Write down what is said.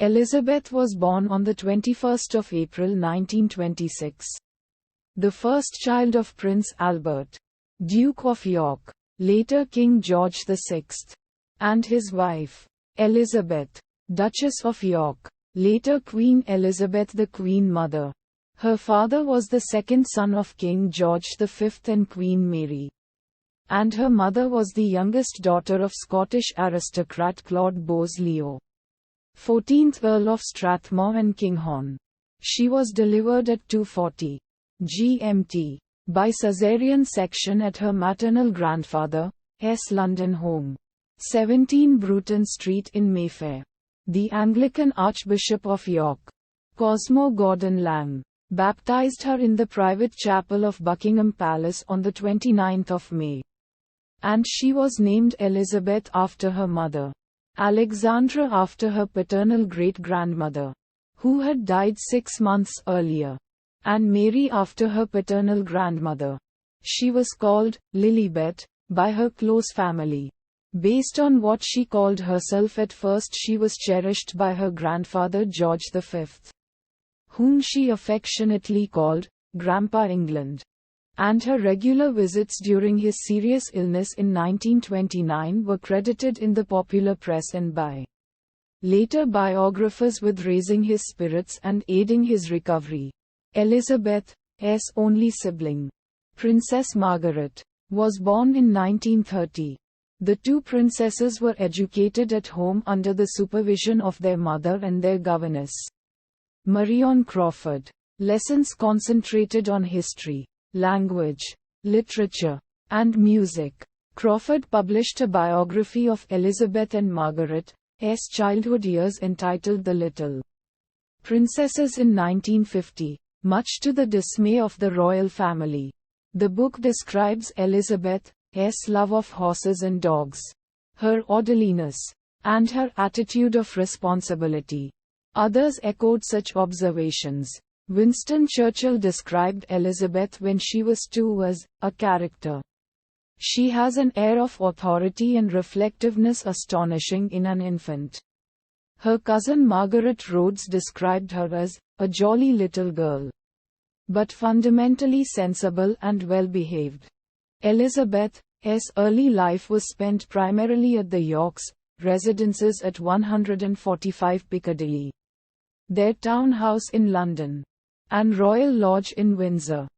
Elizabeth was born on the 21st of April 1926. The first child of Prince Albert, Duke of York, later King George VI, and his wife, Elizabeth, Duchess of York, later Queen Elizabeth the Queen Mother. Her father was the second son of King George V and Queen Mary, and her mother was the youngest daughter of Scottish aristocrat Claude Bowes-Leo, 14th Earl of Strathmore and Kinghorn. She was delivered at 2:40 GMT by caesarean section at her maternal grandfather's London home, 17 Bruton Street in Mayfair. The Anglican Archbishop of York, Cosmo Gordon Lang, baptized her in the private chapel of Buckingham Palace on the 29th of May. And she was named Elizabeth after her mother, Alexandra after her paternal great-grandmother, who had died 6 months earlier, and Mary after her paternal grandmother. She was called Lilibet by her close family. Based on what she called herself at first, she was cherished by her grandfather George V, whom she affectionately called Grandpa England. And her regular visits during his serious illness in 1929 were credited in the popular press and by later biographers with raising his spirits and aiding his recovery. Elizabeth's only sibling, Princess Margaret, was born in 1930. The two princesses were educated at home under the supervision of their mother and their governess, Marion Crawford. Lessons concentrated on history, language, literature, and music. Crawford published a biography of Elizabeth and Margaret's childhood years entitled The Little Princesses in 1950, much to the dismay of the royal family. The book describes Elizabeth's love of horses and dogs, her orderliness, and her attitude of responsibility. Others echoed such observations. Winston Churchill described Elizabeth when she was 2 as a character. She has an air of authority and reflectiveness astonishing in an infant. Her cousin Margaret Rhodes described her as a jolly little girl, but fundamentally sensible and well-behaved. Elizabeth's early life was spent primarily at the Yorks' residences at 145 Piccadilly, their townhouse in London, and Royal Lodge in Windsor.